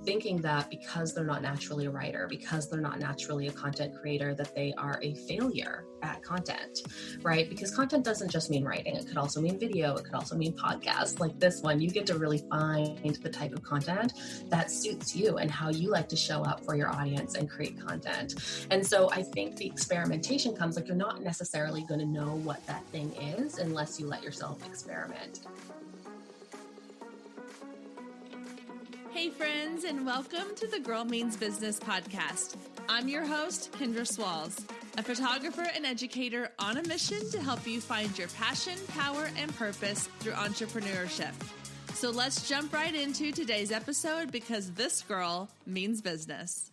thinking that because they're not naturally a writer, because they're not naturally a content creator, that they are a failure at content, right? Because content doesn't just mean writing. It could also mean video. It could also mean podcasts like this one. You get to really find the type of content that suits you and how you like to show up for your audience and create content. And so I think the experimentation comes, like, you're not necessarily going to know what that thing is unless you let yourself experiment. Hey friends, and welcome to the Girl Means Business podcast. I'm your host, Kendra Swalls, a photographer and educator on a mission to help you find your passion, power, and purpose through entrepreneurship. So let's jump right into today's episode because this girl means business.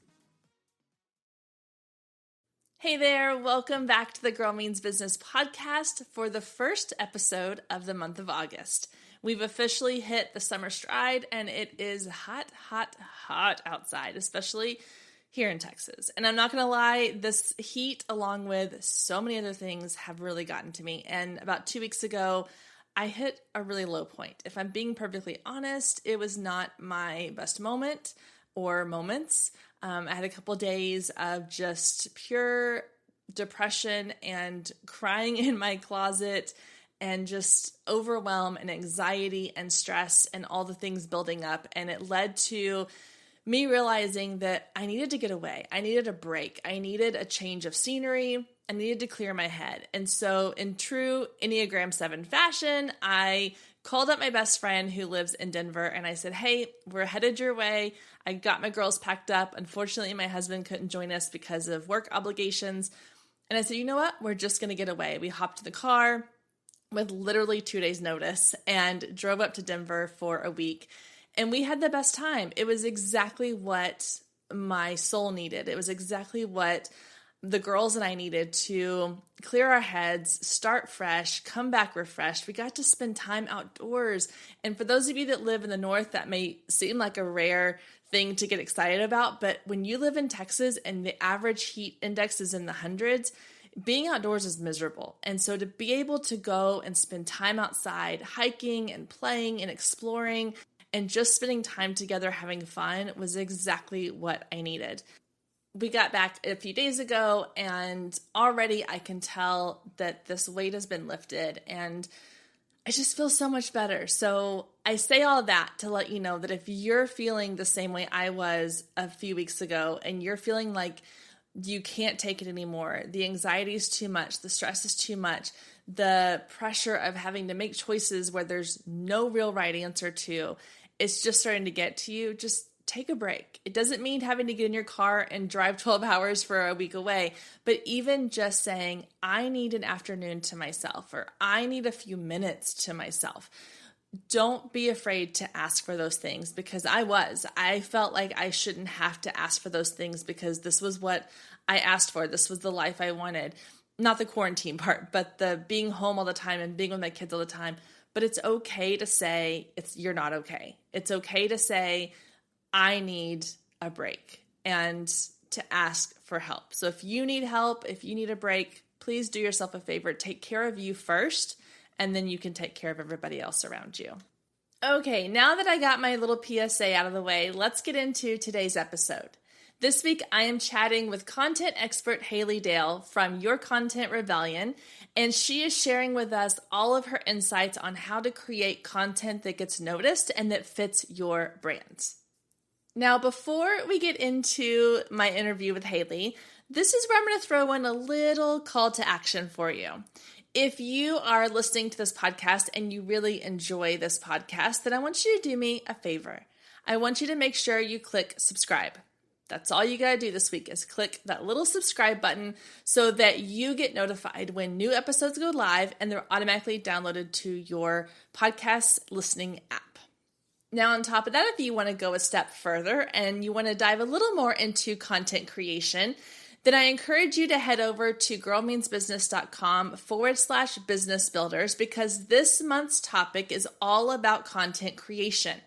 Hey there, welcome back to the Girl Means Business podcast for the first episode of the month of August. We've officially hit the summer stride and it is hot, hot, hot outside, especially here in Texas. And I'm not going to lie, this heat along with so many other things have really gotten to me. And about 2 weeks ago, I hit a really low point. If I'm being perfectly honest, it was not my best moment or moments. I had a couple days of just pure depression and crying in my closet and just overwhelm and anxiety and stress and all the things building up. And it led to me realizing that I needed to get away. I needed a break. I needed a change of scenery. I needed to clear my head. And so in true Enneagram 7 fashion, I called up my best friend who lives in Denver and I said, hey, we're headed your way. I got my girls packed up. Unfortunately, my husband couldn't join us because of work obligations. And I said, you know what? We're just going to get away. We hopped in the car with literally 2 days notice and drove up to Denver for a week. And we had the best time. It was exactly what my soul needed. It was exactly what the girls and I needed to clear our heads, start fresh, come back refreshed. We got to spend time outdoors. And for those of you that live in the north, that may seem like a rare thing to get excited about. But when you live in Texas and the average heat index is in the hundreds, being outdoors is miserable. And so to be able to go and spend time outside, hiking and playing and exploring and just spending time together having fun was exactly what I needed. We got back a few days ago and already I can tell that this weight has been lifted and I just feel so much better. So I say all that to let you know that if you're feeling the same way I was a few weeks ago and you're feeling like you can't take it anymore, the anxiety is too much, the stress is too much, the pressure of having to make choices where there's no real right answer to, it's just starting to get to you, just take a break. It doesn't mean having to get in your car and drive 12 hours for a week away, but even just saying, I need an afternoon to myself, or I need a few minutes to myself. Don't be afraid to ask for those things because I felt like I shouldn't have to ask for those things because this was what I asked for. This was the life I wanted. Not the quarantine part, but the being home all the time and being with my kids all the time. But it's okay to say you're not okay. It's okay to say, I need a break and to ask for help. So if you need help, if you need a break, please do yourself a favor. Take care of you first, and then you can take care of everybody else around you. Okay, now that I got my little PSA out of the way, let's get into today's episode. This week, I am chatting with content expert Hailey Dale from Your Content Rebellion, and she is sharing with us all of her insights on how to create content that gets noticed and that fits your brand. Now, before we get into my interview with Hailey, this is where I'm going to throw in a little call to action for you. If you are listening to this podcast and you really enjoy this podcast, then I want you to do me a favor. I want you to make sure you click subscribe. That's all you got to do this week is click that little subscribe button so that you get notified when new episodes go live and they're automatically downloaded to your podcast listening app. Now, on top of that, if you want to go a step further and you want to dive a little more into content creation, then I encourage you to head over to girlmeansbusiness.com/business builders because this month's topic is all about content creation.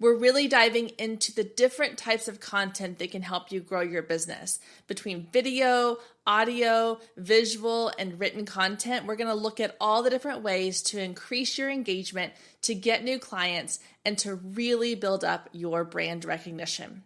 we're really diving into the different types of content that can help you grow your business. Between video, audio, visual, and written content, we're going to look at all the different ways to increase your engagement, to get new clients, and to really build up your brand recognition.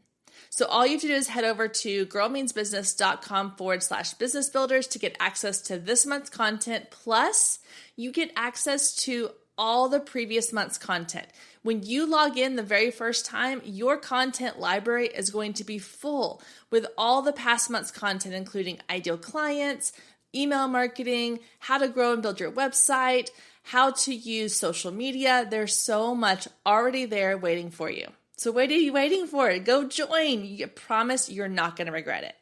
So all you have to do is head over to girlmeansbusiness.com/business builders to get access to this month's content. Plus, you get access to all the previous month's content. When you log in the very first time, your content library is going to be full with all the past month's content, including ideal clients, email marketing, how to grow and build your website, how to use social media. There's so much already there waiting for you. So what are you waiting for? Go join. You promise you're not going to regret it.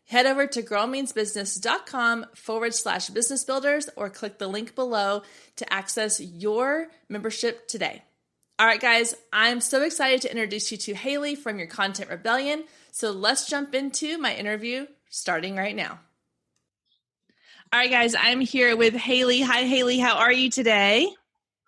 Head over to girlmeansbusiness.com/business builders or click the link below to access your membership today. All right, guys, I'm so excited to introduce you to Hailey from Your Content Rebellion. So let's jump into my interview starting right now. All right, guys, I'm here with Hailey. Hi, Hailey. How are you today?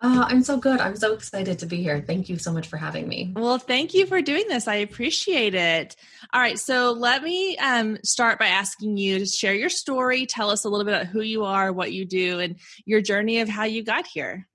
I'm so good. I'm so excited to be here. Thank you so much for having me. Well, thank you for doing this. I appreciate it. All right. So let me start by asking you to share your story. Tell us a little bit about who you are, what you do, and your journey of how you got here.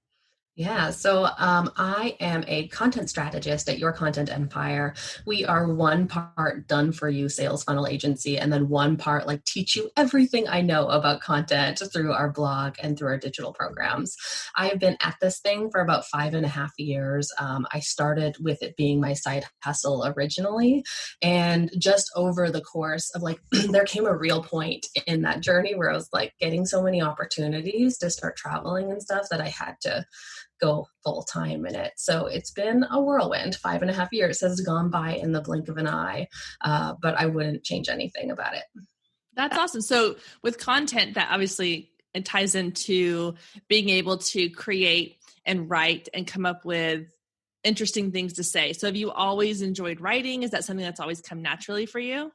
Yeah, so I am a content strategist at Your Content Empire. We are one part done for you sales funnel agency, and then one part like teach you everything I know about content through our blog and through our digital programs. I have been at this thing for about 5.5 years. I started with it being my side hustle originally, and just over the course of like, there came a real point in that journey where I was like getting so many opportunities to start traveling and stuff that I had to go full time in it. So it's been a whirlwind. 5.5 years has gone by in the blink of an eye, but I wouldn't change anything about it. That's awesome. So with content, that obviously it ties into being able to create and write and come up with interesting things to say. So have you always enjoyed writing? Is that something that's always come naturally for you?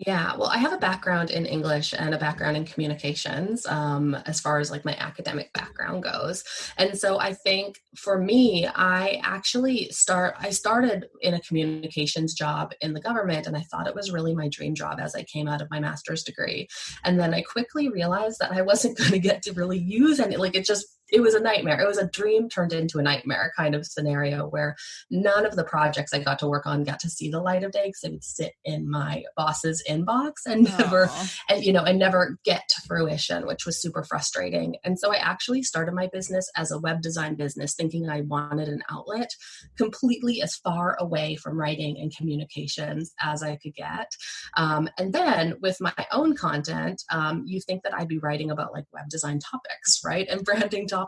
Yeah, well, I have a background in English and a background in communications, as far as like my academic background goes. And so I think for me, I started in a communications job in the government, and I thought it was really my dream job as I came out of my master's degree. And then I quickly realized that I wasn't going to get to really use any, it was a nightmare. It was a dream turned into a nightmare kind of scenario where none of the projects I got to work on got to see the light of day because they would sit in my boss's inbox and never get to fruition, which was super frustrating. And so I actually started my business as a web design business, thinking I wanted an outlet completely as far away from writing and communications as I could get. And then with my own content, you think that I'd be writing about like web design topics, right? And branding topics,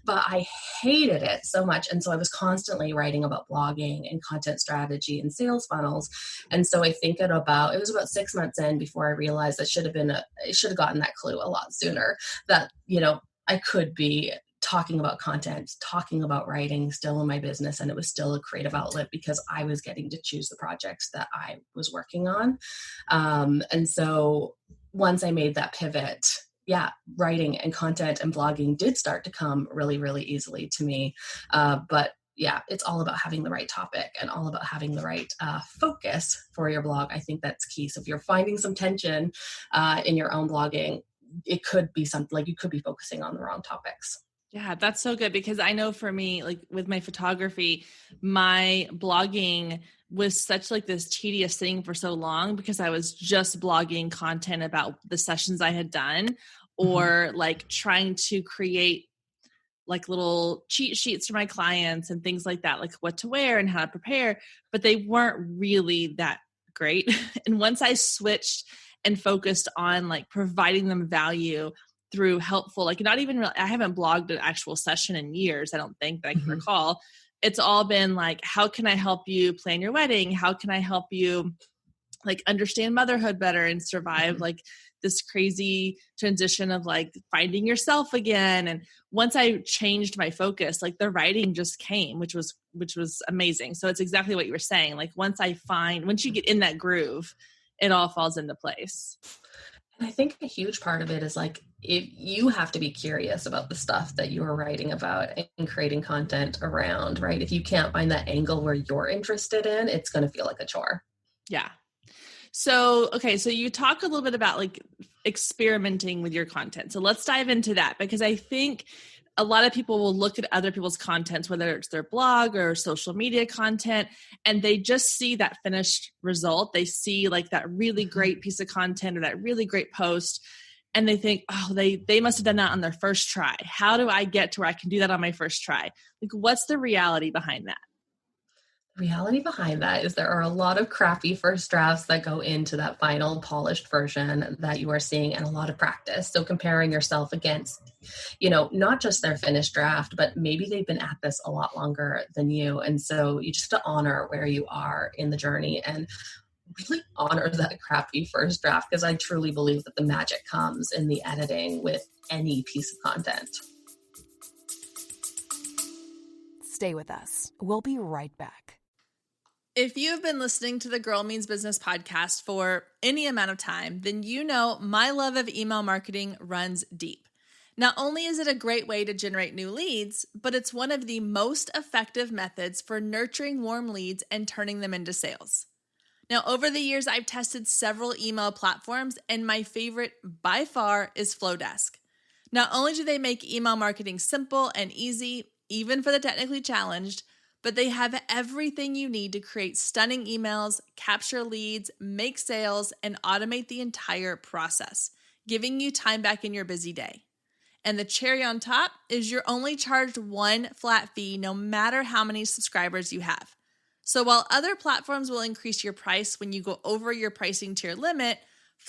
but I hated it so much. And so I was constantly writing about blogging and content strategy and sales funnels. And so I think it was about 6 months in before I realized I should have gotten that clue a lot sooner that, I could be talking about content, talking about writing still in my business. And it was still a creative outlet because I was getting to choose the projects that I was working on. And so once I made that pivot, writing and content and blogging did start to come really, really easily to me. But it's all about having the right topic and all about having the right focus for your blog. I think that's key. So if you're finding some tension in your own blogging, it could be something like you could be focusing on the wrong topics. Yeah, that's so good because I know for me, like with my photography, my blogging was such like this tedious thing for so long because I was just blogging content about the sessions I had done or like trying to create like little cheat sheets for my clients and things like that, like what to wear and how to prepare, but they weren't really that great. And once I switched and focused on like providing them value through helpful, like not even really, I haven't blogged an actual session in years. I don't think that I can recall. It's all been like, how can I help you plan your wedding? How can I help you like understand motherhood better and survive like this crazy transition of like finding yourself again? And once I changed my focus, like the writing just came, which was amazing. So it's exactly what you were saying. Like once you get in that groove, it all falls into place. And I think a huge part of it is like you have to be curious about the stuff that you are writing about and creating content around, right? If you can't find that angle where you're interested in, it's going to feel like a chore. Yeah. So, okay. So you talk a little bit about like experimenting with your content. So let's dive into that, because I think a lot of people will look at other people's contents, whether it's their blog or social media content, and they just see that finished result. They see like that really great piece of content or that really great post, and they think, oh, they must have done that on their first try. How do I get to where I can do that on my first try? Like, what's the reality behind that? Reality behind that is there are a lot of crappy first drafts that go into that final polished version that you are seeing, and a lot of practice. So comparing yourself against, not just their finished draft, but maybe they've been at this a lot longer than you. And so you just have to honor where you are in the journey and really honor that crappy first draft, because I truly believe that the magic comes in the editing with any piece of content. Stay with us. We'll be right back. If you have been listening to the Girl Means Business podcast for any amount of time, then you know my love of email marketing runs deep. Not only is it a great way to generate new leads, but it's one of the most effective methods for nurturing warm leads and turning them into sales. Now, over the years, I've tested several email platforms, and my favorite by far is Flowdesk. Not only do they make email marketing simple and easy, even for the technically challenged, but they have everything you need to create stunning emails, capture leads, make sales, and automate the entire process, giving you time back in your busy day. And the cherry on top is you're only charged one flat fee no matter how many subscribers you have. So while other platforms will increase your price when you go over your pricing tier limit,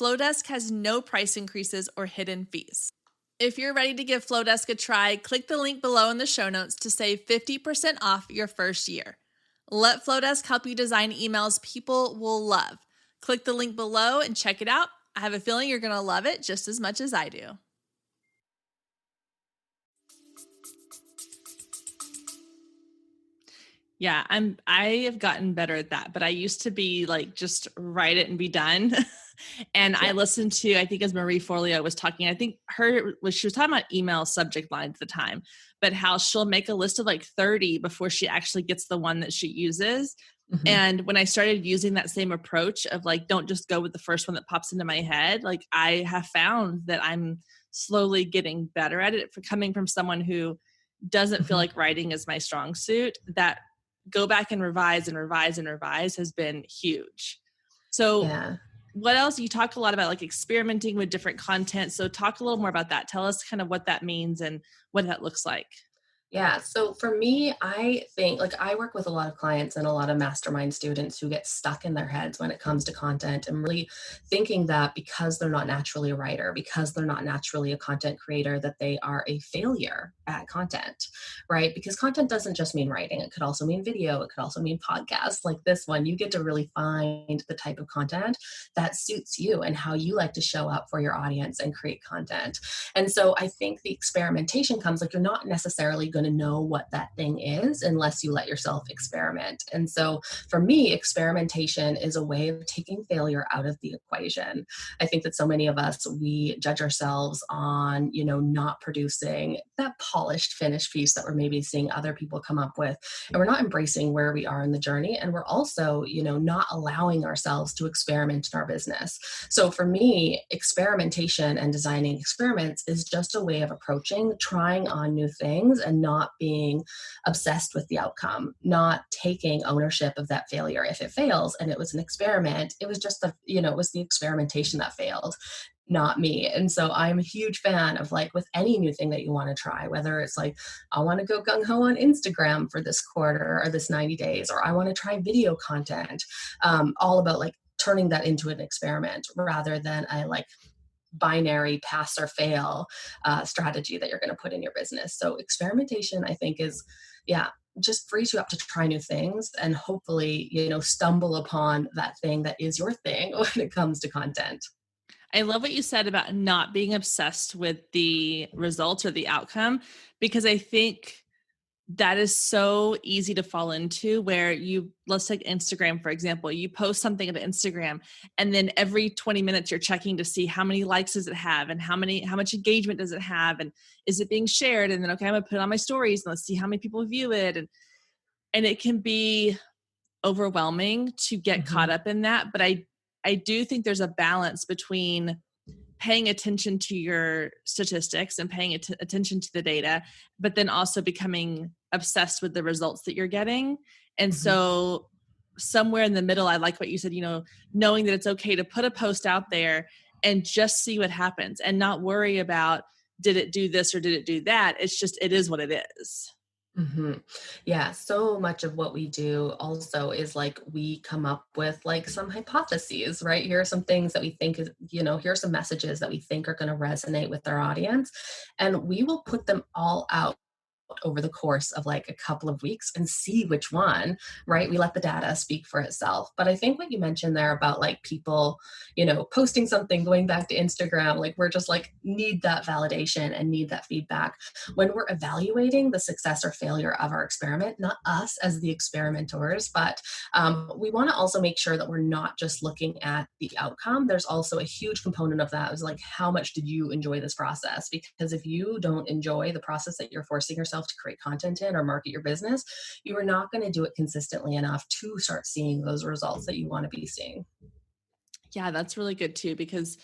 Flowdesk has no price increases or hidden fees. If you're ready to give Flowdesk a try, click the link below in the show notes to save 50% off your first year. Let Flowdesk help you design emails people will love. Click the link below and check it out. I have a feeling you're going to love it just as much as I do. Yeah, I have gotten better at that, but I used to be like, just write it and be done. And I listened to, I think as Marie Forleo was talking, I think she was talking about email subject lines at the time, but how she'll make a list of like 30 before she actually gets the one that she uses. Mm-hmm. And when I started using that same approach of like, don't just go with the first one that pops into my head, like I have found that I'm slowly getting better at it, for coming from someone who doesn't feel like writing is my strong suit. That go back and revise and revise and revise has been huge. So what else? You talk a lot about like experimenting with different content. So talk a little more about that. Tell us kind of what that means and what that looks like. Yeah. So for me, I think like I work with a lot of clients and a lot of mastermind students who get stuck in their heads when it comes to content, and really thinking that because they're not naturally a writer, because they're not naturally a content creator, that they are a failure at content, right? Because content doesn't just mean writing. It could also mean video. It could also mean podcasts like this one. You get to really find the type of content that suits you and how you like to show up for your audience and create content. And so I think the experimentation comes like you're not necessarily going to know what that thing is unless you let yourself experiment. And so for me, experimentation is a way of taking failure out of the equation. I think that so many of us, we judge ourselves on, not producing that polished finished piece that we're maybe seeing other people come up with. And we're not embracing where we are in the journey. And we're also, not allowing ourselves to experiment in our business. So for me, experimentation and designing experiments is just a way of approaching, trying on new things and not being obsessed with the outcome, not taking ownership of that failure. If it fails and it was an experiment, it was just it was the experimentation that failed, not me. And so I'm a huge fan of like with any new thing that you want to try, whether it's like, I want to go gung-ho on Instagram for this quarter or this 90 days, or I want to try video content, all about like turning that into an experiment rather than a like binary pass or fail strategy that you're going to put in your business. So experimentation, I think, is, just frees you up to try new things and hopefully, stumble upon that thing that is your thing when it comes to content. I love what you said about not being obsessed with the results or the outcome, because I think that is so easy to fall into, where let's take Instagram, for example, you post something on Instagram and then every 20 minutes you're checking to see how many likes does it have and how much engagement does it have and is it being shared? And then, okay, I'm gonna put it on my stories and let's see how many people view it. And it can be overwhelming to get caught up in that. But I do think there's a balance between paying attention to your statistics and paying attention to the data, but then also becoming obsessed with the results that you're getting. And so somewhere in the middle, I like what you said, knowing that it's okay to put a post out there and just see what happens and not worry about, did it do this or did it do that? It's just, it is what it is. Yeah, so much of what we do also is like we come up with like some hypotheses, right? Here are some things that we think is, here are some messages that we think are going to resonate with our audience, and we will put them all out over the course of like a couple of weeks and see which one, right? We let the data speak for itself. But I think what you mentioned there about like people, posting something, going back to Instagram, like we're just like need that validation and need that feedback when we're evaluating the success or failure of our experiment, not us as the experimenters, but we want to also make sure that we're not just looking at the outcome. There's also a huge component of that is like, how much did you enjoy this process? Because if you don't enjoy the process that you're forcing yourself to create content in or market your business, you are not going to do it consistently enough to start seeing those results that you want to be seeing. Yeah, that's really good too, because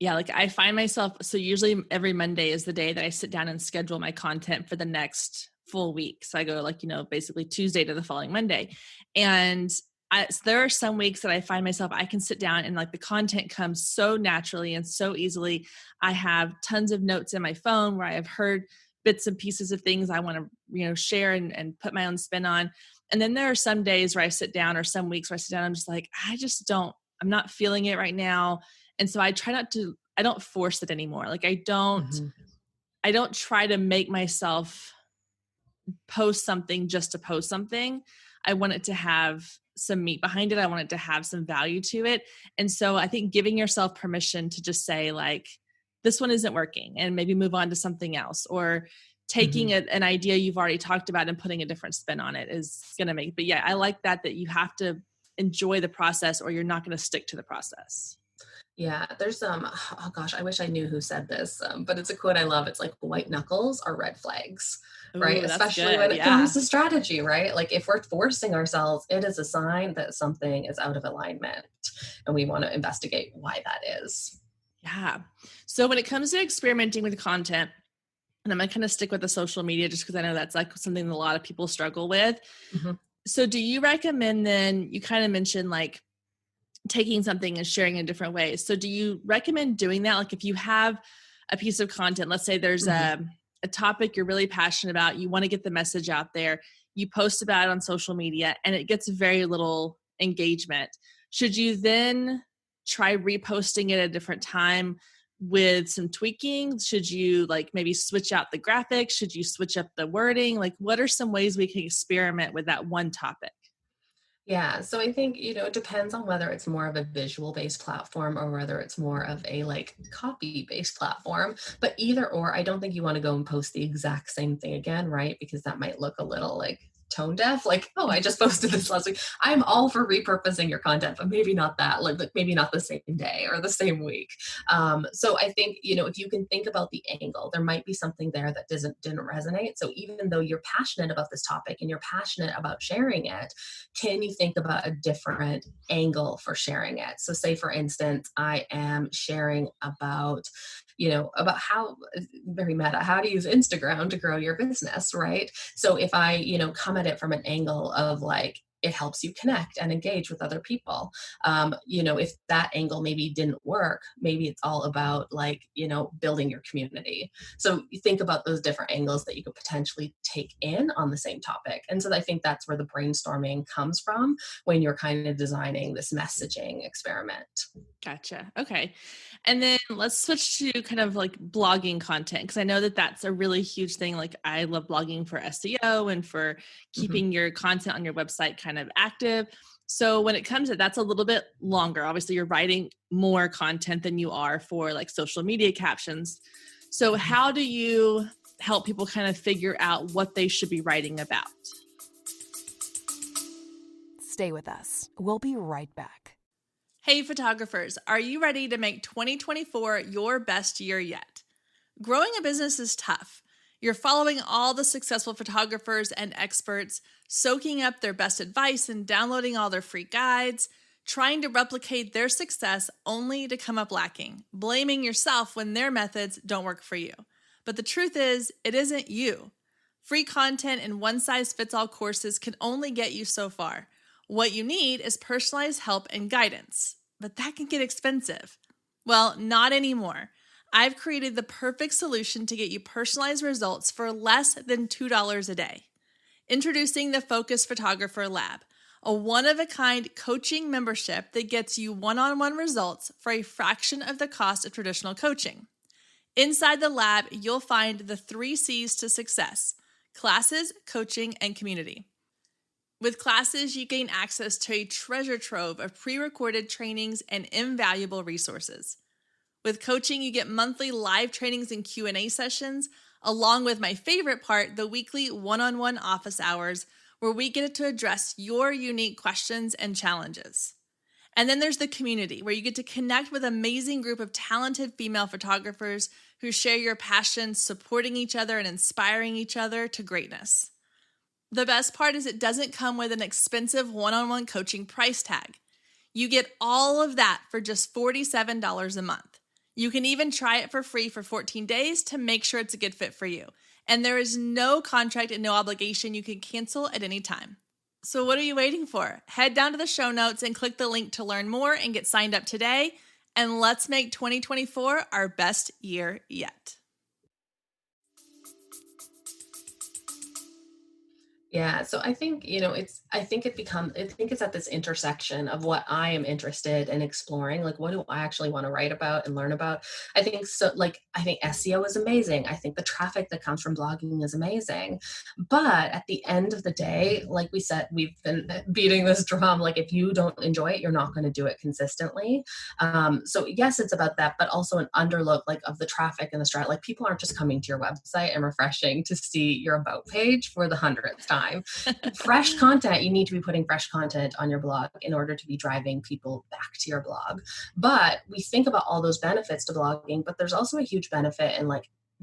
like I find myself, so usually every Monday is the day that I sit down and schedule my content for the next full week. So I go like, basically Tuesday to the following Monday. And so there are some weeks that I find myself, I can sit down and like the content comes so naturally and so easily. I have tons of notes in my phone where I have heard bits and pieces of things I want to, share and put my own spin on. And then there are some days where I sit down, or some weeks where I sit down, I'm just like, I'm not feeling it right now. And so I don't force it anymore. Like I don't try to make myself post something just to post something. I want it to have some meat behind it. I want it to have some value to it. And so I think giving yourself permission to just say like, this one isn't working and maybe move on to something else, or taking an idea you've already talked about and putting a different spin on it is going to make, but yeah, I like that you have to enjoy the process or you're not going to stick to the process. Yeah, there's oh gosh, I wish I knew who said this, but it's a quote I love. It's like white knuckles are red flags, right? Ooh, Especially when it comes to strategy, right? Like if we're forcing ourselves, it is a sign that something is out of alignment and we want to investigate why that is. Yeah. So when it comes to experimenting with content, and I'm going to kind of stick with the social media just because I know that's like something that a lot of people struggle with. So do you recommend then, you kind of mentioned like taking something and sharing in different ways. So do you recommend doing that? Like if you have a piece of content, let's say there's a topic you're really passionate about, you want to get the message out there, you post about it on social media and it gets very little engagement. Should you then try reposting it at a different time with some tweaking? Should you like maybe switch out the graphics? Should you switch up the wording? Like what are some ways we can experiment with that one topic? Yeah, so I think, it depends on whether it's more of a visual based platform or whether it's more of a like copy based platform. But either or, I don't think you want to go and post the exact same thing again, right? Because that might look a little like tone deaf, like, oh, I just posted this last week. I'm all for repurposing your content, but maybe not that, like maybe not the same day or the same week. So I think, if you can think about the angle, there might be something there that didn't resonate. So even though you're passionate about this topic and you're passionate about sharing it, can you think about a different angle for sharing it? So say, for instance, I am sharing about how, very meta, how to use Instagram to grow your business, right? So if I, come at it from an angle of like, it helps you connect and engage with other people. If that angle maybe didn't work, maybe it's all about like, building your community. So you think about those different angles that you could potentially take in on the same topic. And so I think that's where the brainstorming comes from when you're kind of designing this messaging experiment. Gotcha. Okay. And then let's switch to kind of like blogging content, because I know that that's a really huge thing. Like I love blogging for SEO and for keeping your content on your website kind of active. So when it comes to that's a little bit longer. Obviously, you're writing more content than you are for like social media captions. So how do you help people kind of figure out what they should be writing about. Stay with us. We'll be right back. Hey photographers, are you ready to make 2024 your best year yet? Growing a business is tough. You're following all the successful photographers and experts, soaking up their best advice and downloading all their free guides, trying to replicate their success only to come up lacking, blaming yourself when their methods don't work for you. But the truth is, it isn't you. Free content and one-size-fits-all courses can only get you so far. What you need is personalized help and guidance, but that can get expensive. Well, not anymore. I've created the perfect solution to get you personalized results for less than $2 a day. Introducing the Focus Photographer Lab, a one-of-a-kind coaching membership that gets you one-on-one results for a fraction of the cost of traditional coaching. Inside the lab, you'll find the 3 C's to success: classes, coaching, and community. With classes, you gain access to a treasure trove of pre-recorded trainings and invaluable resources. With coaching, you get monthly live trainings and Q&A sessions, along with my favorite part, the weekly one-on-one office hours, where we get to address your unique questions and challenges. And then there's the community, where you get to connect with an amazing group of talented female photographers who share your passion, supporting each other and inspiring each other to greatness. The best part is it doesn't come with an expensive one-on-one coaching price tag. You get all of that for just $47 a month. You can even try it for free for 14 days to make sure it's a good fit for you. And there is no contract and no obligation. You can cancel at any time. So what are you waiting for? Head down to the show notes and click the link to learn more and get signed up today. And let's make 2024 our best year yet. Yeah. So I think, I think it's at this intersection of what I am interested in exploring. Like, what do I actually want to write about and learn about? I think SEO is amazing. I think the traffic that comes from blogging is amazing. But at the end of the day, like we said, we've been beating this drum. Like, if you don't enjoy it, you're not going to do it consistently. So yes, it's about that, but also an underlook of the traffic and the strat. Like, people aren't just coming to your website and refreshing to see your about page for the 100th time. Fresh content, you need to be putting fresh content on your blog in order to be driving people back to your blog. But we think about all those benefits to blogging, but there's also a huge benefit in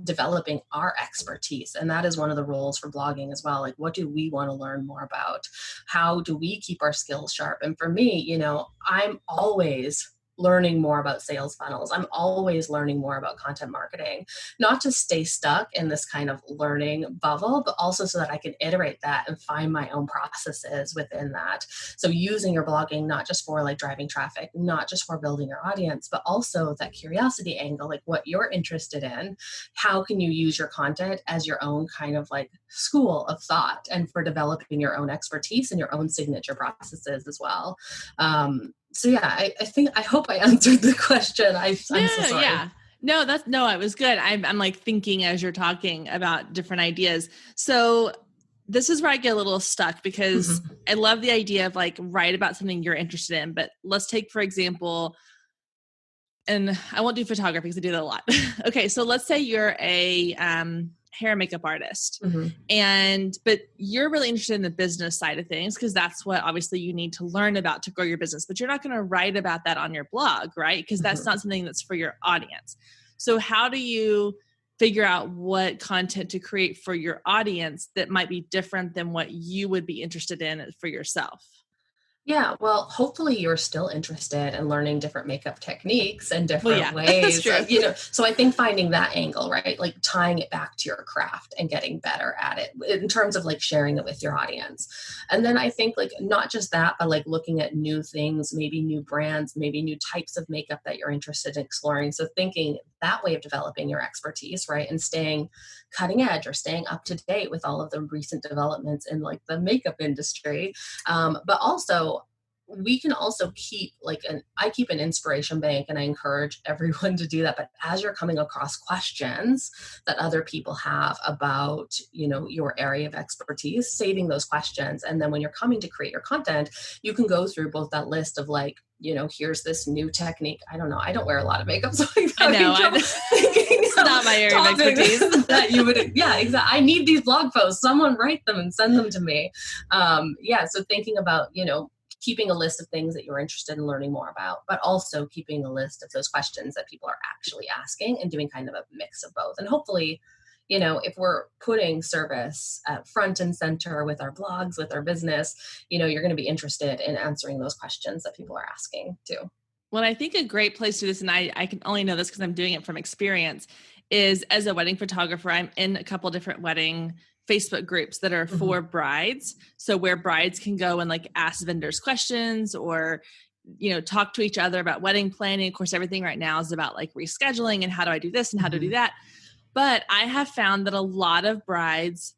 developing our expertise. And that is one of the roles for blogging as well. Like, what do we want to learn more about? How do we keep our skills sharp? And for me, I'm always learning more about sales funnels. I'm always learning more about content marketing, not to stay stuck in this kind of learning bubble, but also so that I can iterate that and find my own processes within that. So using your blogging, not just for driving traffic, not just for building your audience, but also that curiosity angle, like what you're interested in. How can you use your content as your own kind of school of thought and for developing your own expertise and your own signature processes as well. So yeah, I hope I answered the question. I'm so sorry. Yeah. No, it was good. I'm thinking as you're talking about different ideas. So this is where I get a little stuck because I love the idea of write about something you're interested in, but let's take, for example, and I won't do photography because I do that a lot. Okay. So let's say you're a, hair and makeup artist but you're really interested in the business side of things because that's what obviously you need to learn about to grow your business, but you're not going to write about that on your blog, right? Because that's not something that's for your audience. So how do you figure out what content to create for your audience that might be different than what you would be interested in for yourself? Yeah, well, hopefully you're still interested in learning different makeup techniques and different ways. So I think finding that angle, right? Tying it back to your craft and getting better at it in terms of sharing it with your audience. And then I think not just that, but looking at new things, maybe new brands, maybe new types of makeup that you're interested in exploring. So thinking that way of developing your expertise, right? And staying cutting edge or staying up to date with all of the recent developments in the makeup industry. But also we can also keep I keep an inspiration bank and I encourage everyone to do that. But as you're coming across questions that other people have about, your area of expertise, saving those questions. And then when you're coming to create your content, you can go through both that list of here's this new technique. I don't know. I don't wear a lot of makeup, so I know. It's not my area of topics expertise. that you would, yeah, exactly. I need these blog posts. Someone write them and send them to me. So thinking about, keeping a list of things that you're interested in learning more about, but also keeping a list of those questions that people are actually asking and doing kind of a mix of both. And hopefully, if we're putting service at front and center with our blogs, with our business, you're going to be interested in answering those questions that people are asking too. Well, I think a great place to do this, and I can only know this because I'm doing it from experience, is as a wedding photographer, I'm in a couple different wedding Facebook groups that are for brides. So where brides can go and like ask vendors questions or, talk to each other about wedding planning. Of course, everything right now is about like rescheduling and how do I do this and how to do that. But I have found that a lot of brides,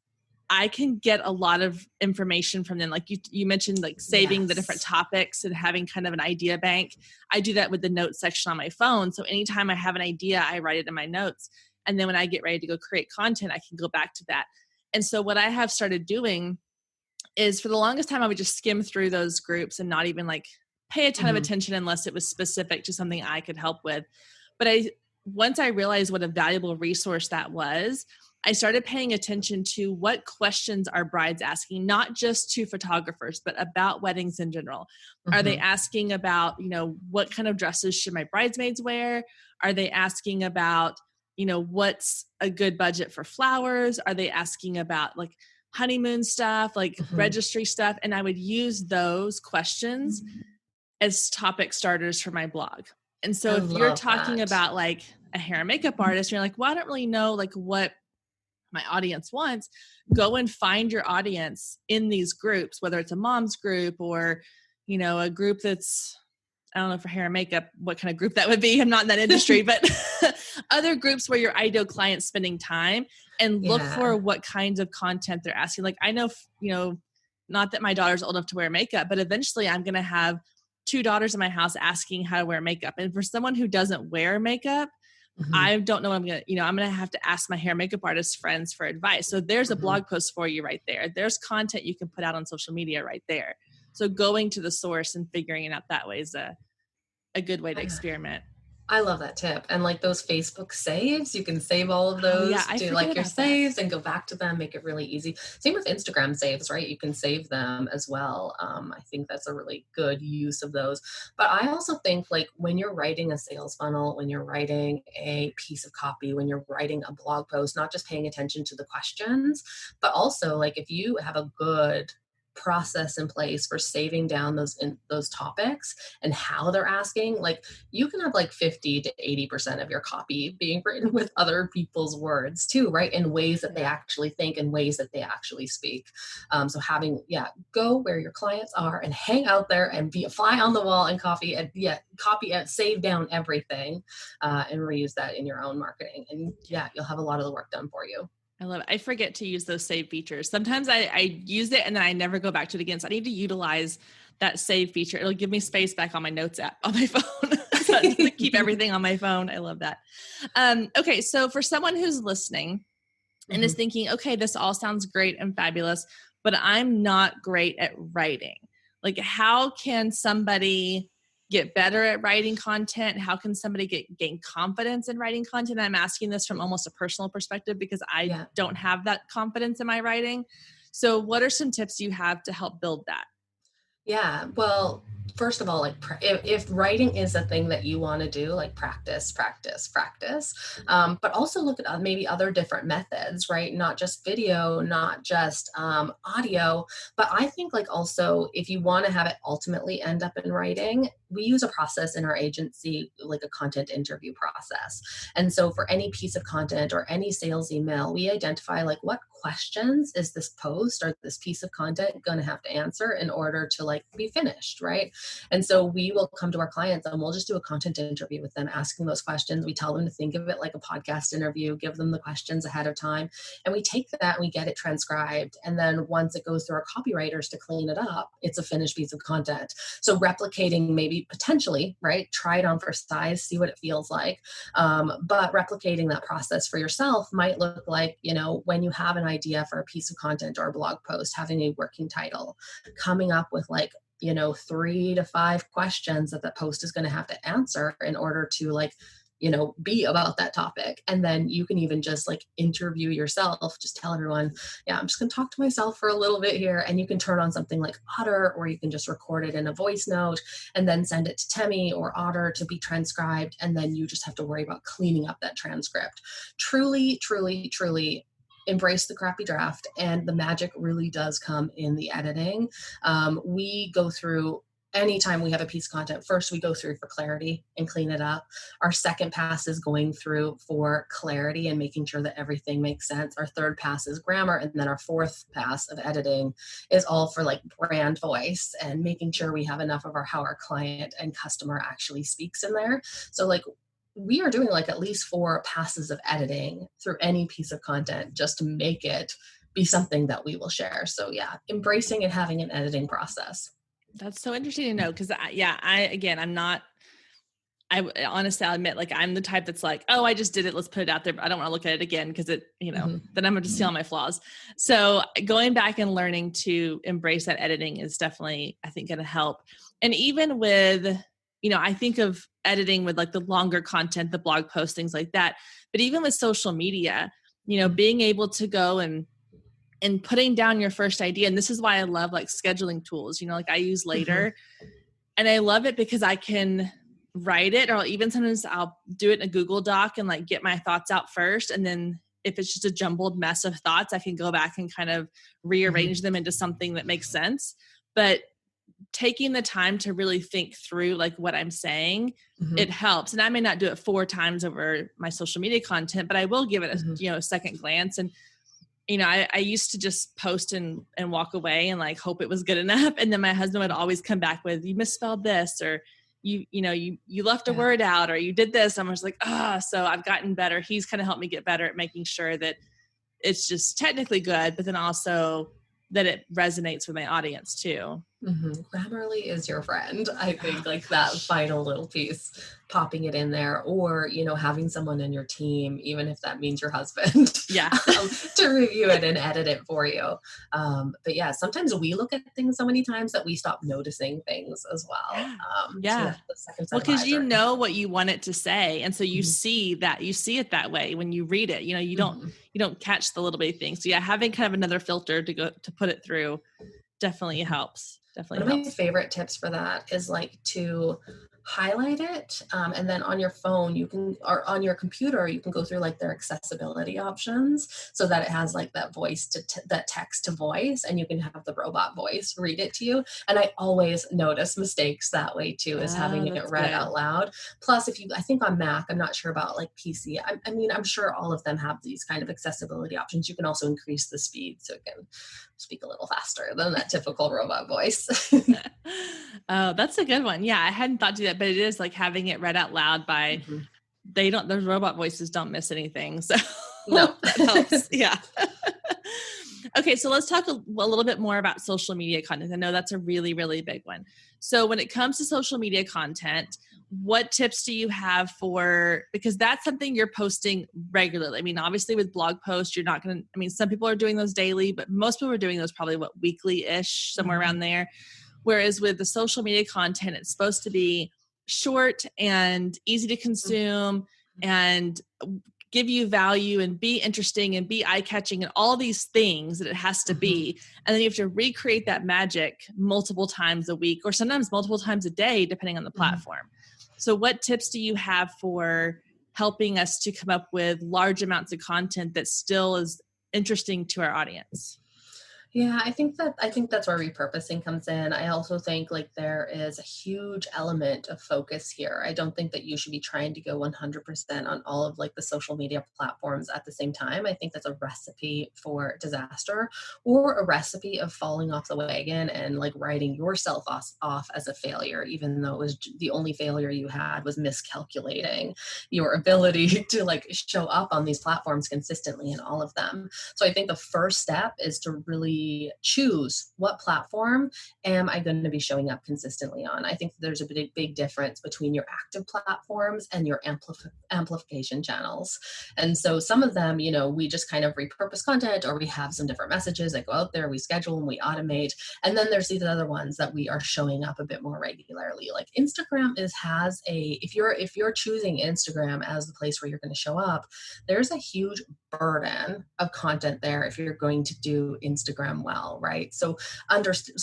I can get a lot of information from them. Like you mentioned, like saving the different topics and having kind of an idea bank. I do that with the notes section on my phone. So anytime I have an idea, I write it in my notes. And then when I get ready to go create content, I can go back to that. And so what I have started doing is, for the longest time, I would just skim through those groups and not even like pay a ton of attention unless it was specific to something I could help with. But once I realized what a valuable resource that was, I started paying attention to what questions are brides asking, not just to photographers, but about weddings in general. Are they asking about, what kind of dresses should my bridesmaids wear? Are they asking about, what's a good budget for flowers? Are they asking about like honeymoon stuff, like registry stuff? And I would use those questions as topic starters for my blog. And so if you're talking about like a hair and makeup artist, you're like, well, I don't really know like what my audience wants, go and find your audience in these groups, whether it's a mom's group or, a group that's, I don't know, for hair and makeup, what kind of group that would be. I'm not in that industry, but other groups where your ideal client's spending time, and look for what kinds of content they're asking. Like I know, not that my daughter's old enough to wear makeup, but eventually I'm going to have 2 daughters in my house asking how to wear makeup. And for someone who doesn't wear makeup, I don't know what I'm going to, I'm going to have to ask my hair and makeup artist friends for advice. So there's a blog post for you right there. There's content you can put out on social media right there. So going to the source and figuring it out that way is a good way to experiment. I love that tip. And like those Facebook saves, you can save all of those, do like your saves and go back to them, make it really easy. Same with Instagram saves, right? You can save them as well. I think that's a really good use of those. But I also think like when you're writing a sales funnel, when you're writing a piece of copy, when you're writing a blog post, not just paying attention to the questions, but also like if you have a good process in place for saving down those topics and how they're asking, like you can have like 50 to 80% of your copy being written with other people's words too, right? In ways that they actually think and ways that they actually speak. So having, go where your clients are and hang out there and be a fly on the wall and copy and save down everything and reuse that in your own marketing. And you'll have a lot of the work done for you. I love it. I forget to use those save features. Sometimes I use it and then I never go back to it again. So I need to utilize that save feature. It'll give me space back on my notes app on my phone. So I just keep everything on my phone. I love that. Okay. So for someone who's listening and is thinking, okay, this all sounds great and fabulous, but I'm not great at writing. Like how can somebody get better at writing content? How can somebody gain confidence in writing content? I'm asking this from almost a personal perspective because I don't have that confidence in my writing. So what are some tips you have to help build that? Yeah, well, first of all, like if writing is a thing that you want to do, like practice. But also look at maybe other different methods, right? Not just video, not just audio, but I think like also if you want to have it ultimately end up in writing, we use a process in our agency, like a content interview process. And so for any piece of content or any sales email, we identify like what questions is this post or this piece of content going to have to answer in order to like be finished, right? And so we will come to our clients and we'll just do a content interview with them, asking those questions. We tell them to think of it like a podcast interview, give them the questions ahead of time. And we take that and we get it transcribed. And then once it goes through our copywriters to clean it up, it's a finished piece of content. So replicating maybe potentially, right? Try it on for size, see what it feels like. But replicating that process for yourself might look like, when you have an idea for a piece of content or a blog post, having a working title, coming up with like, 3 to 5 questions that the post is going to have to answer in order to like be about that topic. And then you can even just like interview yourself, just tell everyone, yeah, I'm just going to talk to myself for a little bit here. And you can turn on something like Otter, or you can just record it in a voice note and then send it to Temi or Otter to be transcribed. And then you just have to worry about cleaning up that transcript. Truly, truly, truly embrace the crappy draft. And the magic really does come in the editing. We go through, anytime we have a piece of content, first we go through for clarity and clean it up. Our second pass is going through for clarity and making sure that everything makes sense. Our third pass is grammar. And then our fourth pass of editing is all for like brand voice and making sure we have enough of how our client and customer actually speaks in there. So like we are doing like at least 4 passes of editing through any piece of content just to make it be something that we will share. So yeah, embracing and having an editing process. That's so interesting to know. Cause honestly, I'll admit, like, I'm the type that's like, oh, I just did it. Let's put it out there. But I don't want to look at it again. Cause it, then I'm going to see all my flaws. So going back and learning to embrace that editing is definitely, I think, going to help. And even with, I think of editing with like the longer content, the blog posts, things like that. But even with social media, being able to go and putting down your first idea. And this is why I love like scheduling tools, like I use Later, and I love it because I can write it, or even sometimes I'll do it in a Google Doc and like get my thoughts out first. And then if it's just a jumbled mess of thoughts, I can go back and kind of rearrange them into something that makes sense. But taking the time to really think through like what I'm saying, it helps. And I may not do it 4 times over my social media content, but I will give it a second glance. And I used to just post and walk away and like hope it was good enough. And then my husband would always come back with, you misspelled this, or you left a word out, or you did this. I'm just like, so I've gotten better. He's kind of helped me get better at making sure that it's just technically good, but then also that it resonates with my audience too. Grammarly is your friend. I think like that final little piece, popping it in there, or, having someone in your team, even if that means your husband, to review it and edit it for you. But yeah, sometimes we look at things so many times that we stop noticing things as well. Well, because you know what you want it to say. And so you see it that way when you read it, you don't catch the little bitty things. So yeah, having kind of another filter to put it through definitely helps. One of my favorite tips for that is like to highlight it. And then on your phone, or on your computer, you can go through like their accessibility options so that it has like that voice that text to voice, and you can have the robot voice read it to you. And I always notice mistakes that way too, is having it read out loud. Plus, I think on Mac, I'm not sure about like PC. I'm sure all of them have these kind of accessibility options. You can also increase the speed so it can speak a little faster than that typical robot voice. Oh, that's a good one. Yeah, I hadn't thought to do that, but it is like having it read out loud by those robot voices don't miss anything. So no, that helps. Yeah. Okay. So let's talk a little bit more about social media content. I know that's a really, really big one. So when it comes to social media content, what tips do you have because that's something you're posting regularly. I mean, obviously with blog posts, you're not going to, some people are doing those daily, but most people are doing those probably weekly-ish, somewhere around there. Whereas with the social media content, it's supposed to be short and easy to consume and give you value and be interesting and be eye-catching and all these things that it has to be. And then you have to recreate that magic multiple times a week, or sometimes multiple times a day, depending on the platform. So what tips do you have for helping us to come up with large amounts of content that still is interesting to our audience? Yeah, I think that's where repurposing comes in. I also think like there is a huge element of focus here. I don't think that you should be trying to go 100% on all of like the social media platforms at the same time. I think that's a recipe for disaster, or a recipe of falling off the wagon and like writing yourself off as a failure, even though it was the only failure you had was miscalculating your ability to like show up on these platforms consistently in all of them. So I think the first step is to really we choose what platform am I going to be showing up consistently on. I think there's a big difference between your active platforms and your amplification channels. And so some of them, we just kind of repurpose content, or we have some different messages that go out there, we schedule and we automate. And then there's these other ones that we are showing up a bit more regularly. Like Instagram has if you're choosing Instagram as the place where you're going to show up, there's a huge burden of content there if you're going to do Instagram well, right? So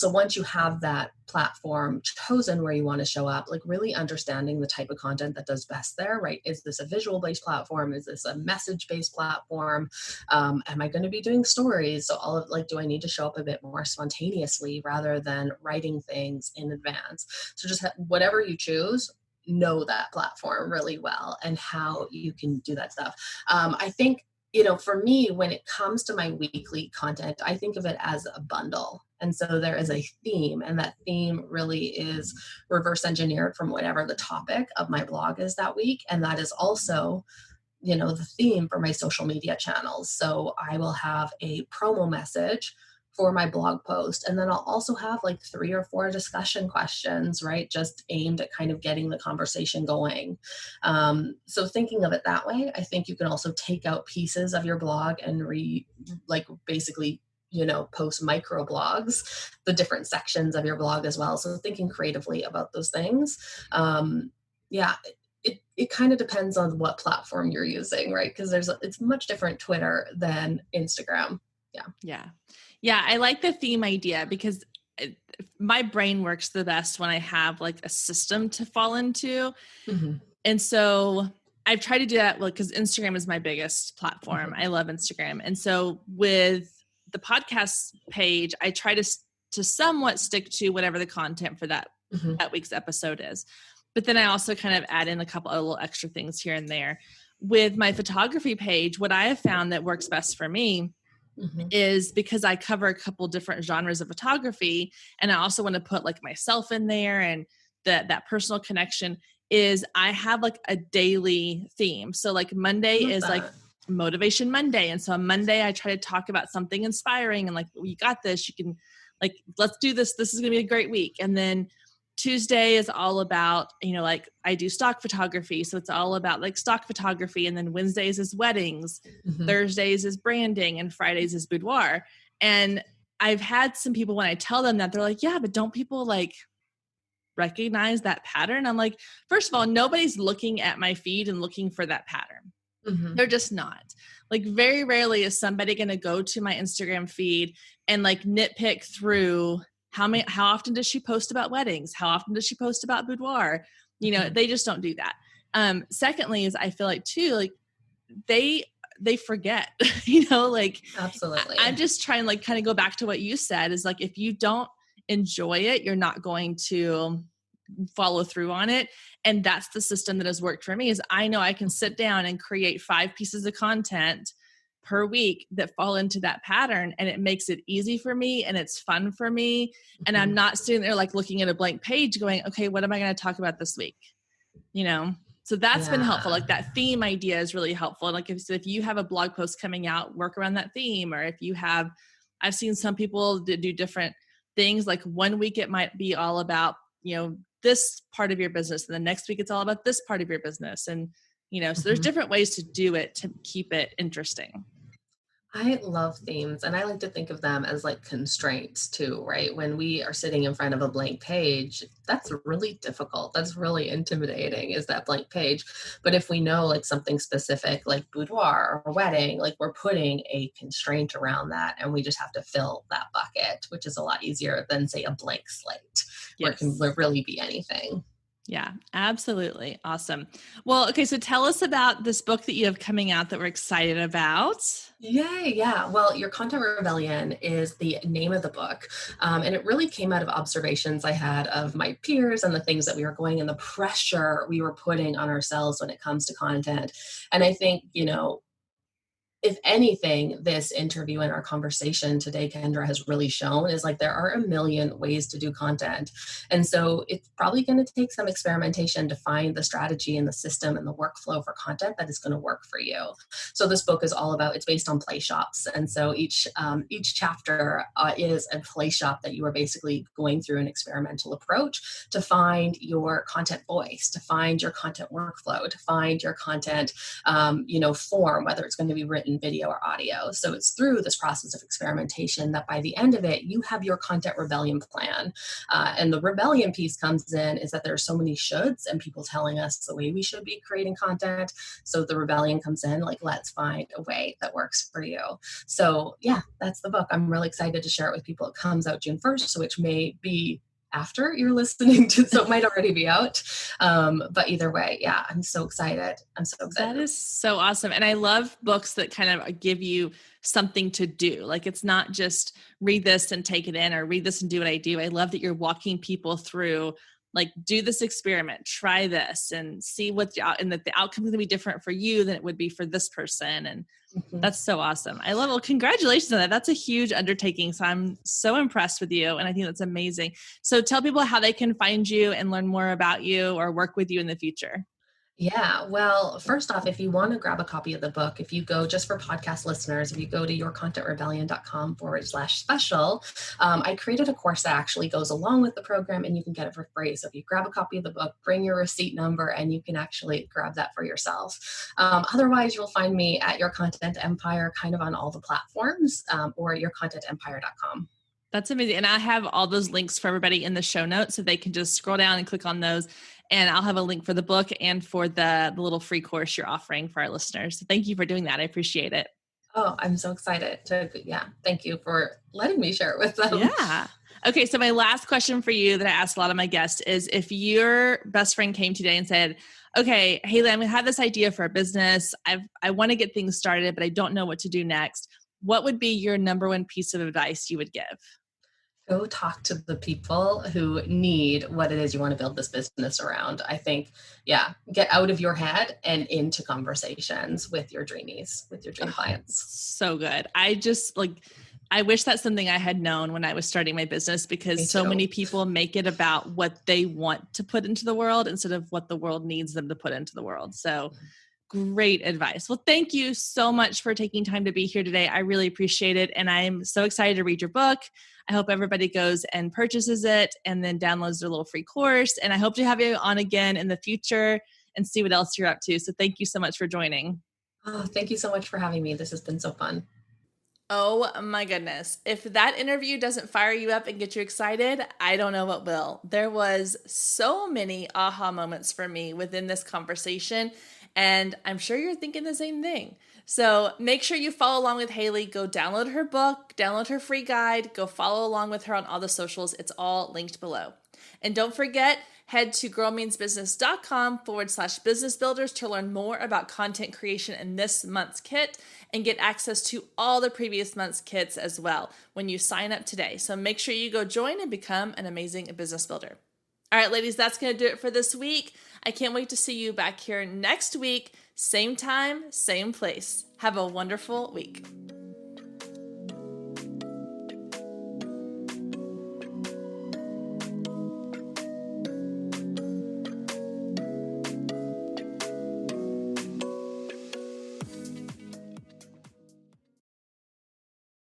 once you have that platform chosen where you want to show up, like really understanding the type of content that does best there, right? Is this a visual-based platform? Is this a message-based platform? Am I going to be doing stories? So do I need to show up a bit more spontaneously rather than writing things in advance? So just whatever you choose, know that platform really well and how you can do that stuff. I think, for me, when it comes to my weekly content, I think of it as a bundle. And so there is a theme, and that theme really is reverse engineered from whatever the topic of my blog is that week. And that is also, the theme for my social media channels. So I will have a promo message for my blog post. And then I'll also have like 3 or 4 discussion questions, right? Just aimed at kind of getting the conversation going. So thinking of it that way, I think you can also take out pieces of your blog and basically, post micro blogs, the different sections of your blog as well. So thinking creatively about those things. It kind of depends on what platform you're using, right? Because it's much different Twitter than Instagram. Yeah. I like the theme idea because my brain works the best when I have like a system to fall into. Mm-hmm. And so I've tried to do that because Instagram is my biggest platform. Mm-hmm. I love Instagram. And so with the podcast page, I try to somewhat stick to whatever the content for that week's episode is. But then I also kind of add in a couple of little extra things here and there. With my photography page, what I have found that works best for me is because I cover a couple different genres of photography, and I also want to put like myself in there and that personal connection, is I have like a daily theme. So like Monday is like Motivation Monday. And so on Monday, I try to talk about something inspiring and like, you got this, you can like, let's do this. This is going to be a great week. And then Tuesday is all about, like I do stock photography. So it's all about like stock photography. And then Wednesdays is weddings, Thursdays is branding, and Fridays is boudoir. And I've had some people, when I tell them that, they're like, yeah, but don't people like recognize that pattern? I'm like, first of all, nobody's looking at my feed and looking for that pattern. They're just not. Like very rarely is somebody going to go to my Instagram feed and like nitpick through how often does she post about weddings? How often does she post about boudoir? They just don't do that. Secondly is I feel like too, like they forget, like absolutely. I'm just trying like kind of go back to what you said is like, if you don't enjoy it, you're not going to follow through on it. And that's the system that has worked for me, is I know I can sit down and create 5 pieces of content per week that fall into that pattern, and it makes it easy for me and it's fun for me. And I'm not sitting there like looking at a blank page going, okay, what am I going to talk about this week? So that's been helpful. Like that theme idea is really helpful. Like if you have a blog post coming out, work around that theme. Or if you have, I've seen some people do different things. Like one week it might be all about, this part of your business. And the next week it's all about this part of your business. And, so there's different ways to do it to keep it interesting. I love themes, and I like to think of them as like constraints too, right? When we are sitting in front of a blank page, that's really difficult. That's really intimidating, is that blank page. But if we know like something specific, like boudoir or wedding, like we're putting a constraint around that, and we just have to fill that bucket, which is a lot easier than say a blank slate, where it can really be anything. Yeah, absolutely. Awesome. Well, okay. So tell us about this book that you have coming out that we're excited about. Yay. Yeah. Well, Your Content Rebellion is the name of the book. And it really came out of observations I had of my peers and the things that we were going and the pressure we were putting on ourselves when it comes to content. And I think, if anything, this interview and our conversation today, Kendra, has really shown is like there are a million ways to do content. And so it's probably going to take some experimentation to find the strategy and the system and the workflow for content that is going to work for you. So this book is all about, it's based on play shops. And so each chapter is a play shop that you are basically going through an experimental approach to find your content voice, to find your content workflow, to find your content, form, whether it's going to be written, video, or audio. So it's through this process of experimentation that by the end of it, you have your content rebellion plan. And the rebellion piece comes in is that there are so many shoulds and people telling us the way we should be creating content. So the rebellion comes in, like, let's find a way that works for you. So yeah, that's the book. I'm really excited to share it with people. It comes out June 1st, so which may be after you're listening to, so it might already be out. But either way, yeah, I'm so excited. That is so awesome. And I love books that kind of give you something to do. Like, it's not just read this and take it in, or read this and do what I do. I love that you're walking people through, like, do this experiment, try this, and see and that the outcome is going to be different for you than it would be for this person. And that's so awesome. I love it. Well, congratulations on that. That's a huge undertaking. So I'm so impressed with you. And I think that's amazing. So tell people how they can find you and learn more about you or work with you in the future. Yeah, well, first off, if you want to grab a copy of the book, if you go, just for podcast listeners, if you go to yourcontentrebellion.com/special, I created a course that actually goes along with the program and you can get it for free. So if you grab a copy of the book, bring your receipt number and you can actually grab that for yourself. Otherwise, you'll find me at Your Content Empire, kind of on all the platforms, or yourcontentempire.com. That's amazing. And I have all those links for everybody in the show notes, so they can just scroll down and click on those. And I'll have a link for the book and for the little free course you're offering for our listeners. So thank you for doing that. I appreciate it. Oh, I'm so excited thank you for letting me share it with them. Yeah. Okay. So my last question for you that I ask a lot of my guests is, if your best friend came today and said, okay, Hailey, I'm going to have this idea for a business. I want to get things started, but I don't know what to do next. What would be your number one piece of advice you would give? Go talk to the people who need what it is you want to build this business around. I think, get out of your head and into conversations with your dreamies, with your dream clients. So good. I wish that's something I had known when I was starting my business, because so many people make it about what they want to put into the world instead of what the world needs them to put into the world. So great advice. Well, thank you so much for taking time to be here today. I really appreciate it. And I'm so excited to read your book. I hope everybody goes and purchases it and then downloads their little free course. And I hope to have you on again in the future and see what else you're up to. So thank you so much for joining. Oh, thank you so much for having me. This has been so fun. Oh my goodness. If that interview doesn't fire you up and get you excited, I don't know what will. There was so many aha moments for me within this conversation, and I'm sure you're thinking the same thing. So make sure you follow along with Hailey. Go download her book, download her free guide, go follow along with her on all the socials. It's all linked below. And don't forget, head to girlmeansbusiness.com/business builders to learn more about content creation in this month's kit and get access to all the previous month's kits as well when you sign up today. So make sure you go join and become an amazing business builder. All right, ladies, that's going to do it for this week. I can't wait to see you back here next week. Same time, same place. Have a wonderful week.